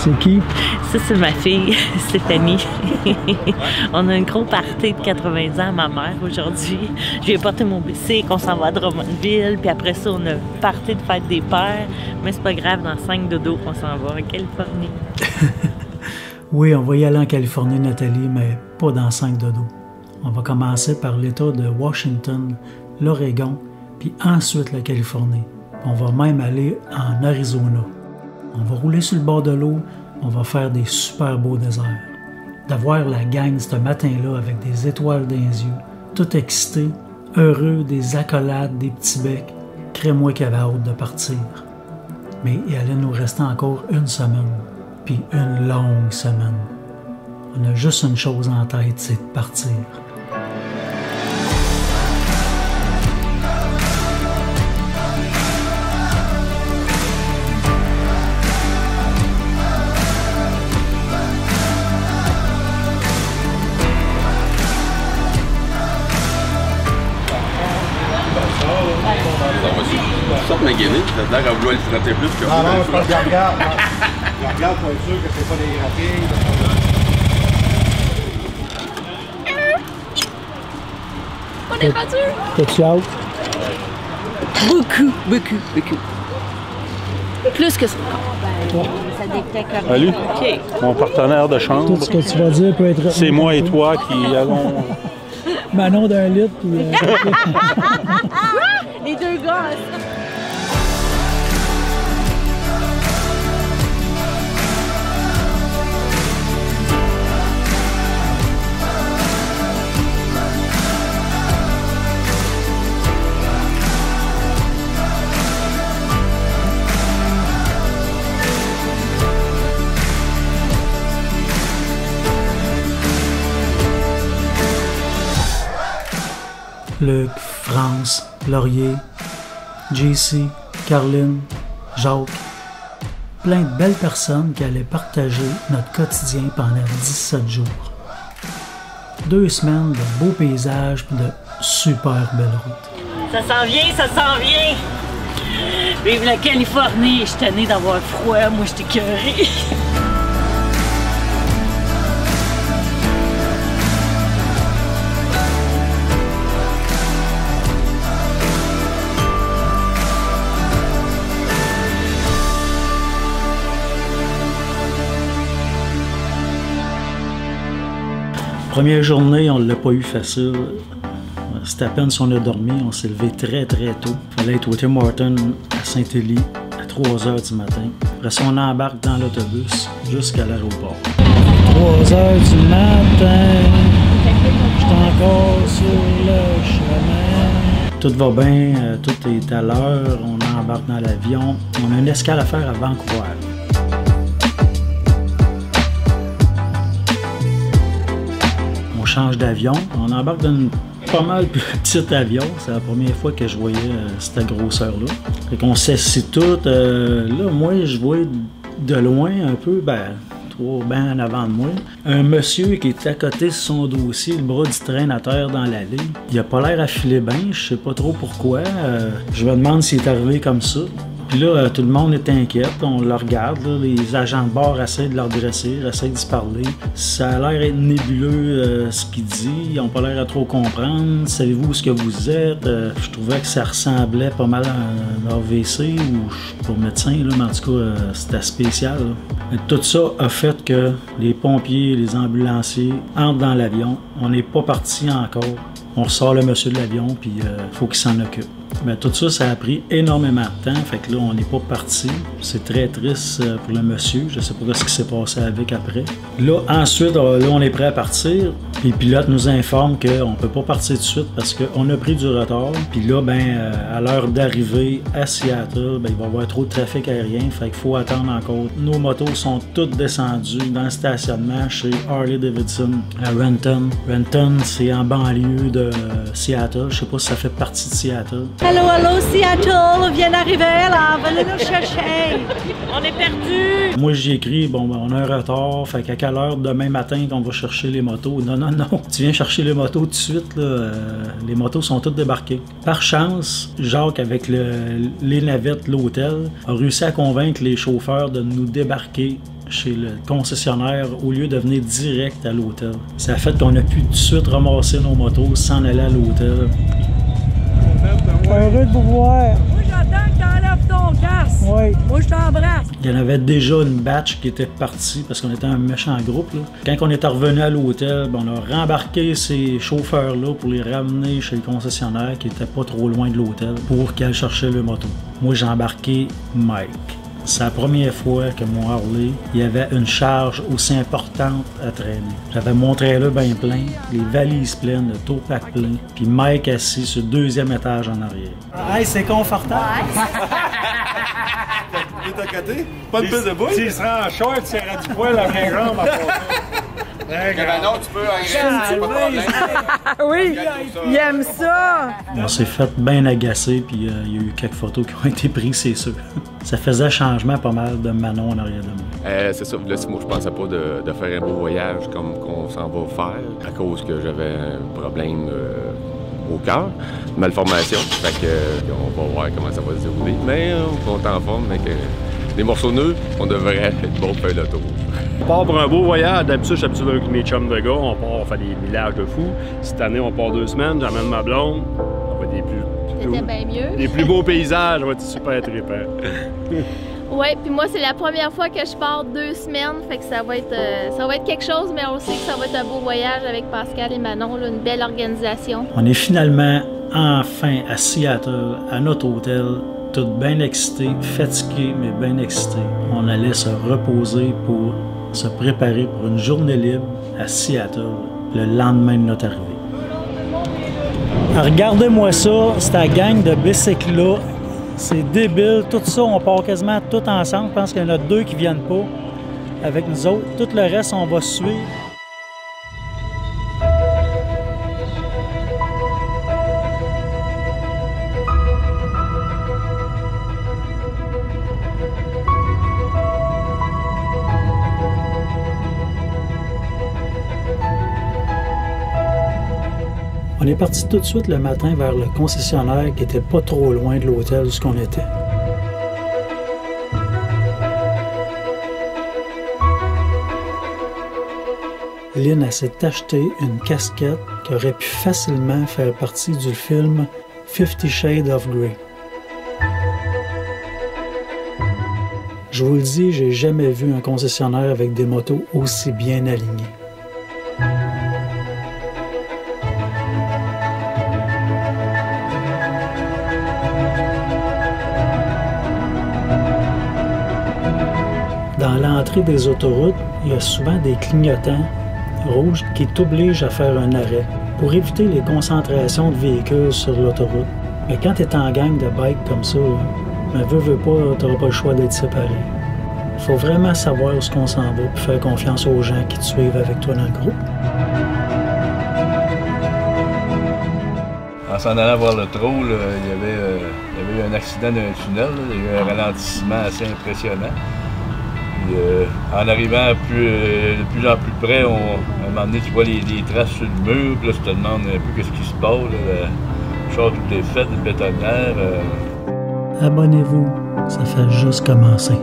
C'est qui? Ça, c'est ma fille, Stéphanie. On a une grosse party de 80 ans à ma mère aujourd'hui. Je lui ai porté mon bicycle, on s'en va à Drummondville, puis après ça, on a party de fête des pères. Mais c'est pas grave, dans 5 dodo qu'on s'en va en Californie. Oui, on va y aller en Californie, Nathalie, mais pas dans 5 dodo. On va commencer par l'État de Washington, l'Oregon, puis ensuite la Californie. On va même aller en Arizona. On va rouler sur le bord de l'eau, on va faire des super beaux déserts. De voir la gang ce matin-là avec des étoiles dans les yeux, tout excité, heureux, des accolades, des petits becs, crée-moi qu'il avait hâte de partir. Mais il allait nous rester encore une semaine, puis une longue semaine. On a juste une chose en tête, c'est de partir. Sorte ma guinée, t'as l'air à vouloir le frotter plus que non, je pense que je regarde. Je regarde pour être sûr que c'est pas des grappilles. On est rendu! T'es-tu hâte? Beaucoup. Plus que ça. Salut, OK. mon partenaire de chambre. Tout ce que tu vas dire peut être... C'est moi et toi qui allons... Manon d'un litre, puis... Les deux gars. Luc, France, Laurier, JC, Caroline, Jacques. Plein de belles personnes qui allaient partager notre quotidien pendant 17 jours. 2 semaines de beaux paysages et de super belles routes. Ça s'en vient, ça s'en vient! Vive la Californie! Je suis tannée d'avoir froid, moi je suis écœurée. Première journée, on ne l'a pas eu facile. C'était à peine si on a dormi. On s'est levé très très tôt. Il fallait être au Tim Hortons à Saint-Élie à 3 heures du matin. Après ça, on embarque dans l'autobus jusqu'à l'aéroport. 3 heures du matin, je suis encore sur le chemin. Tout va bien, tout est à l'heure. On embarque dans l'avion. On a une escale à faire à Vancouver. On change d'avion, on embarque dans une pas mal plus petit avion. C'est la première fois que je voyais cette grosseur-là. Fait qu'on s'assit tout. Là, moi, je vois de loin un peu, 3 bancs en avant de moi, un monsieur qui est à côté de son dossier, le bras du train à terre dans l'allée. Il a pas l'air à filer bien, je sais pas trop pourquoi. Je me demande s'il est arrivé comme ça. Puis là, tout le monde est inquiète, on le regarde, là, les agents de bord essaient de le redresser, essaient de se parler. Ça a l'air être nébuleux ce qu'il dit, ils n'ont pas l'air à trop comprendre. Savez-vous où ce que vous êtes? Je trouvais que ça ressemblait pas mal à un AVC, ou je suis pas médecin, là, mais en tout cas, c'était spécial. Là. Tout ça a fait que les pompiers, les ambulanciers entrent dans l'avion. On n'est pas parti encore. On ressort le monsieur de l'avion, puis faut qu'il s'en occupe. Mais tout ça, ça a pris énormément de temps. Fait que là, on n'est pas parti. C'est très triste pour le monsieur. Je sais pas ce qui s'est passé avec après. Là, ensuite, là, on est prêt à partir. Puis le pilote nous informe qu'on ne peut pas partir tout de suite parce qu'on a pris du retard. Puis là, à l'heure d'arriver à Seattle, il va y avoir trop de trafic aérien. Fait qu'il faut attendre encore. Nos motos sont toutes descendues dans le stationnement chez Harley-Davidson à Renton. Renton, c'est en banlieue de Seattle. Je sais pas si ça fait partie de Seattle. Allô, Seattle, on vient d'arriver là, venez nous chercher. On est perdus! Moi, j'ai écrit, on a un retard, fait qu'à quelle heure demain matin qu'on va chercher les motos? Non, tu viens chercher les motos tout de suite, là. Les motos sont toutes débarquées. Par chance, Jacques, avec les navettes, l'hôtel, a réussi à convaincre les chauffeurs de nous débarquer chez le concessionnaire au lieu de venir direct à l'hôtel. Ça a fait qu'on a pu tout de suite ramasser nos motos sans aller à l'hôtel. Heureux de vous voir. Moi, j'attends que t'enlèves ton casque. Oui. Moi, je t'embrasse. Il y en avait déjà une batch qui était partie parce qu'on était un méchant groupe. Là. Quand on est revenu à l'hôtel, on a rembarqué ces chauffeurs-là pour les ramener chez le concessionnaire qui était pas trop loin de l'hôtel pour qu'ils aillent chercher le moto. Moi, j'ai embarqué Mike. C'est la première fois que mon Harley, il y avait une charge aussi importante à traîner. J'avais mon trailer bien plein, les valises pleines, le tow-pack plein, puis Mike assis sur le deuxième étage en arrière. Hey, c'est confortable. T'es à côté? Pas de piste de boule? S'il serait en short, il aurait du poil à mes jambes à passer. Non, tu peux agresser, c'est pas de problème. Oui, il aime ça. On s'est fait bien agacer, puis il y a eu quelques photos qui ont été prises, c'est sûr. Ça faisait changement pas mal de Manon en arrière de moi. C'est ça. Là, moi, je pensais pas de faire un beau voyage comme qu'on s'en va faire à cause que j'avais un problème au cœur, malformation. Fait que on va voir comment ça va se dérouler. Mais on est en forme, mais que les morceaux nœuds, on devrait être bon pour faire le tour. On part pour un beau voyage. D'habitude, je suis habitué avec mes chums de gars. On part, on fait des villages de fous. Cette année, on part 2 semaines. J'amène ma blonde. On va des plus beaux paysages. On va être super trippants. Ouais, puis moi, c'est la première fois que je pars 2 semaines. Fait que ça va être quelque chose, mais on sait que ça va être un beau voyage avec Pascal et Manon, là, une belle organisation. On est finalement enfin à Seattle, à notre hôtel. Tout bien excité, fatigué, mais bien excité. On allait se reposer pour se préparer pour une journée libre à Seattle, le lendemain de notre arrivée. Regardez-moi ça, c'est la gang de bicycles-là. C'est débile, tout ça, on part quasiment tout ensemble. Je pense qu'il y en a 2 qui viennent pas avec nous autres. Tout le reste, on va suivre. On est parti tout de suite le matin vers le concessionnaire qui était pas trop loin de l'hôtel où on était. Lynn s'est acheté une casquette qui aurait pu facilement faire partie du film 50 Shades of Grey. Je vous le dis, j'ai jamais vu un concessionnaire avec des motos aussi bien alignées. Dans l'entrée des autoroutes, il y a souvent des clignotants rouges qui t'obligent à faire un arrêt pour éviter les concentrations de véhicules sur l'autoroute. Mais quand tu es en gang de bike comme ça, veux pas, tu n'auras pas le choix d'être séparé. Il faut vraiment savoir où est-ce qu'on s'en va et faire confiance aux gens qui te suivent avec toi dans le groupe. En s'en allant voir le trou, il y avait eu un accident d'un tunnel, il y a eu un ralentissement assez impressionnant. Puis, en arrivant de plus en plus près, à un moment donné, tu vois les traces sur le mur, puis là, tu te demandes un peu qu'est-ce qui se passe. Là, le char tout est fait, le bétonnière. Abonnez-vous, ça fait juste commencer.